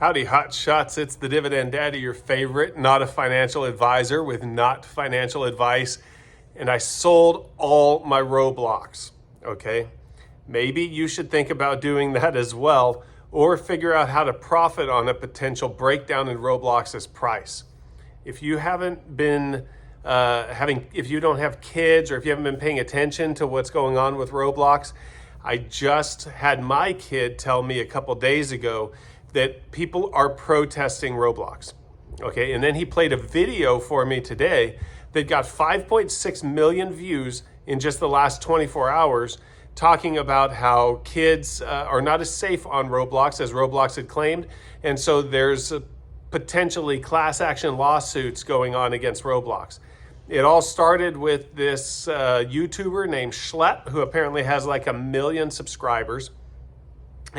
Howdy, hot shots. It's the Dividend Daddy, your favorite, not a financial advisor with not financial advice. And I sold all my Roblox, okay? Maybe you should think about doing that as well, or figure out how to profit on a potential breakdown in Roblox's price. If you haven't been if you don't have kids, or if you haven't been paying attention to what's going on with Roblox, I just had my kid tell me a couple days ago that people are protesting Roblox. Okay, and then he played a video for me today that got 5.6 million views in just the last 24 hours, talking about how kids are not as safe on Roblox as Roblox had claimed. And so there's potentially class action lawsuits going on against Roblox. It all started with this YouTuber named Schlep, who apparently has like 1 million subscribers.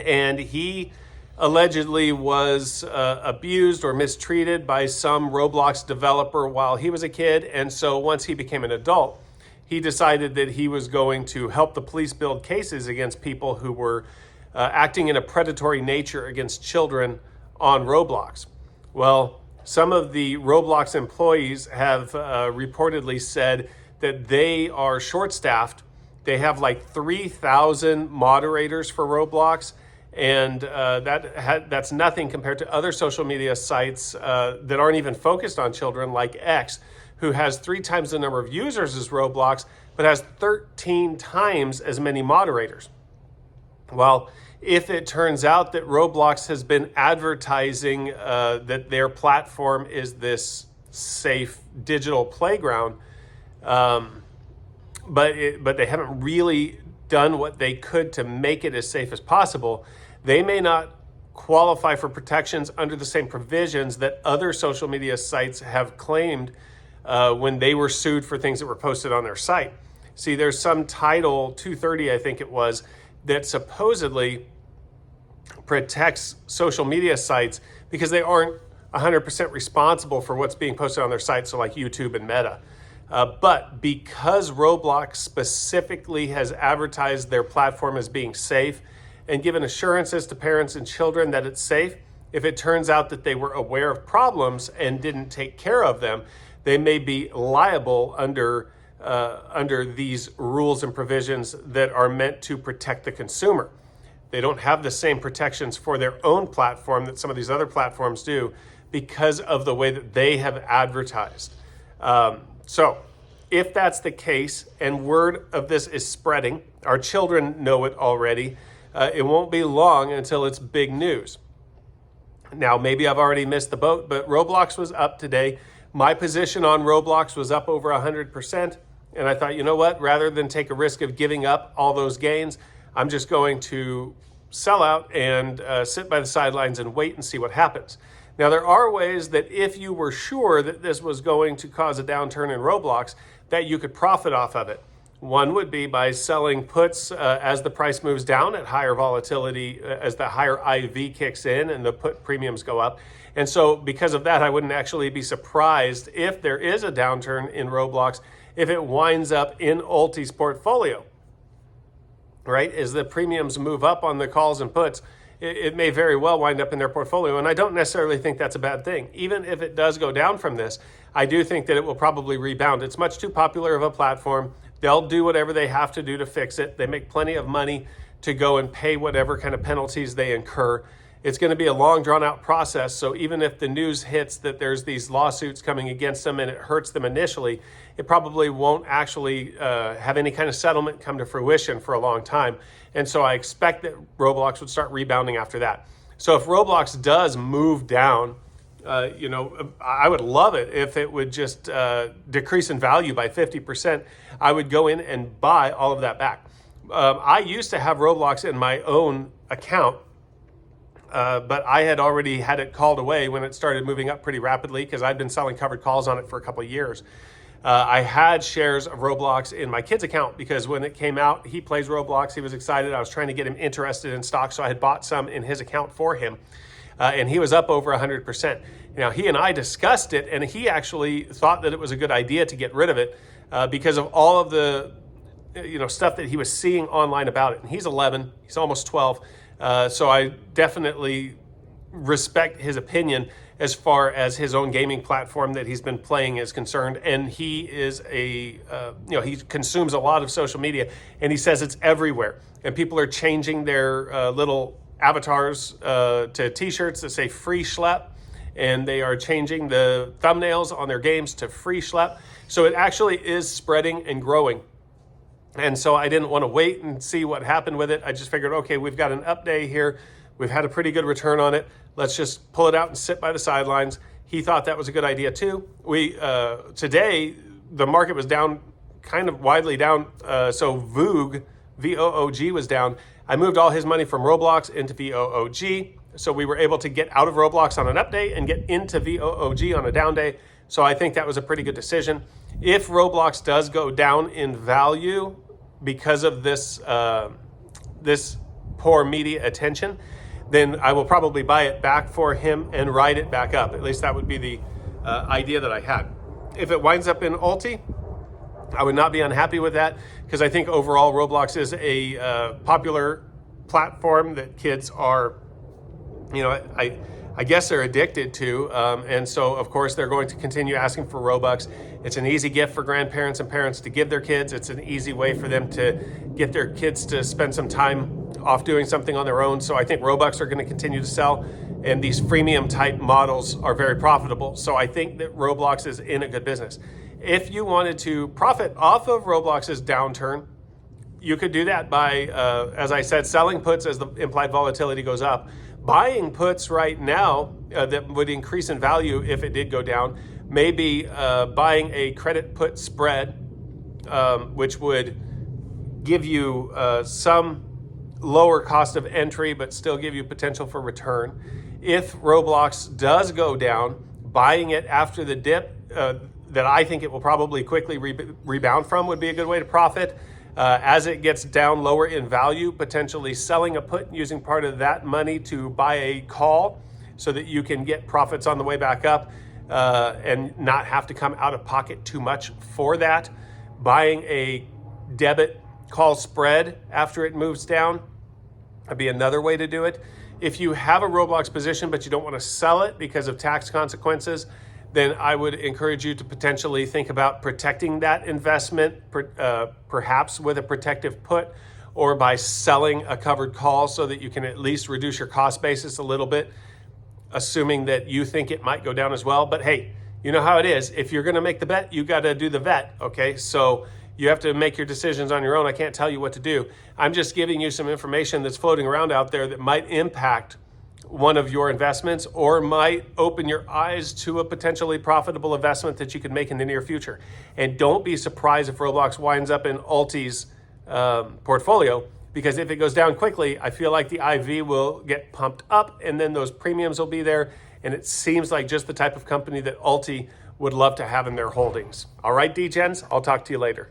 And he allegedly was abused or mistreated by some Roblox developer while he was a kid. And so once he became an adult, he decided that he was going to help the police build cases against people who were acting in a predatory nature against children on Roblox. Well, some of the Roblox employees have reportedly said that they are short-staffed. They have like 3,000 moderators for Roblox, and that's nothing compared to other social media sites that aren't even focused on children, like X, who has 3 times the number of users as Roblox, but has 13 times as many moderators. Well, if it turns out that Roblox has been advertising that their platform is this safe digital playground, but they haven't really done what they could to make it as safe as possible, they may not qualify for protections under the same provisions that other social media sites have claimed when they were sued for things that were posted on their site. See, there's some Title 230, I think it was, that supposedly protects social media sites because they aren't 100% responsible for what's being posted on their sites, so like YouTube and Meta. But because Roblox specifically has advertised their platform as being safe and given assurances to parents and children that it's safe, if it turns out that they were aware of problems and didn't take care of them, they may be liable under these rules and provisions that are meant to protect the consumer. They don't have the same protections for their own platform that some of these other platforms do because of the way that they have advertised. So if that's the case and word of this is spreading, our children know it already, it won't be long until it's big news. Now, maybe I've already missed the boat, but Roblox was up today. My position on Roblox was up over 100%. And I thought, you know what, rather than take a risk of giving up all those gains, I'm just going to sell out and sit by the sidelines and wait and see what happens. Now, there are ways that if you were sure that this was going to cause a downturn in Roblox, that you could profit off of it. One would be by selling puts as the price moves down at higher volatility, as the higher IV kicks in and the put premiums go up. And so because of that, I wouldn't actually be surprised if there is a downturn in Roblox if it winds up in ULTY's portfolio, right? As the premiums move up on the calls and puts, it may very well wind up in their portfolio. And I don't necessarily think that's a bad thing. Even if it does go down from this, I do think that it will probably rebound. It's much too popular of a platform. They'll do whatever they have to do to fix it. They make plenty of money to go and pay whatever kind of penalties they incur. It's going to be a long, drawn-out process. So even if the news hits that there's these lawsuits coming against them and it hurts them initially, it probably won't actually have any kind of settlement come to fruition for a long time. And so I expect that Roblox would start rebounding after that. So if Roblox does move down, I would love it if it would just decrease in value by 50%. I would go in and buy all of that back. I used to have Roblox in my own account, but I had already had it called away when it started moving up pretty rapidly because I'd been selling covered calls on it for a couple of years. I had shares of Roblox in my kid's account because when it came out, he plays Roblox. He was excited. I was trying to get him interested in stocks, so I had bought some in his account for him. And he was up over 100%. Now, he and I discussed it, and he actually thought that it was a good idea to get rid of it because of all of the stuff that he was seeing online about it. And he's 11, he's almost 12. So I definitely respect his opinion as far as his own gaming platform that he's been playing is concerned. And he is he consumes a lot of social media, and he says it's everywhere. And people are changing their little avatars to t-shirts that say free schlep, and they are changing the thumbnails on their games to free schlep. So it actually is spreading and growing. And so I didn't want to wait and see what happened with it. I just figured, okay, we've got an up day here. We've had a pretty good return on it. Let's just pull it out and sit by the sidelines. He thought that was a good idea too. Today, the market was down, kind of widely down. So VOOG, VOOG was down. I moved all his money from Roblox into VOOG. So we were able to get out of Roblox on an up day and get into VOOG on a down day. So I think that was a pretty good decision. If Roblox does go down in value because of this poor media attention, then I will probably buy it back for him and ride it back up. At least that would be the idea that I had. If it winds up in ULTY, I would not be unhappy with that, because I think overall Roblox is a popular platform that kids are, I guess they're addicted to. And so of course they're going to continue asking for Robux. It's an easy gift for grandparents and parents to give their kids. It's an easy way for them to get their kids to spend some time off doing something on their own. So I think Robux are going to continue to sell, and these freemium type models are very profitable. So I think that Roblox is in a good business. If you wanted to profit off of Roblox's downturn, you could do that by, as I said, selling puts as the implied volatility goes up. Buying puts right now that would increase in value if it did go down, maybe buying a credit put spread, which would give you some lower cost of entry, but still give you potential for return. If Roblox does go down, buying it after the dip that I think it will probably quickly rebound from would be a good way to profit. As it gets down lower in value, potentially selling a put and using part of that money to buy a call so that you can get profits on the way back up and not have to come out of pocket too much for that. Buying a debit call spread after it moves down would be another way to do it. If you have a Roblox position but you don't want to sell it because of tax consequences, then I would encourage you to potentially think about protecting that investment, perhaps with a protective put, or by selling a covered call so that you can at least reduce your cost basis a little bit, assuming that you think it might go down as well. But hey, you know how it is. If you're going to make the bet, you got to do the vet, okay? So you have to make your decisions on your own. I can't tell you what to do. I'm just giving you some information that's floating around out there that might impact one of your investments, or might open your eyes to a potentially profitable investment that you could make in the near future. And don't be surprised if Roblox winds up in ULTY's portfolio, because if it goes down quickly, I feel like the IV will get pumped up, and then those premiums will be there. And it seems like just the type of company that ULTY would love to have in their holdings. All right, D-Gens, I'll talk to you later.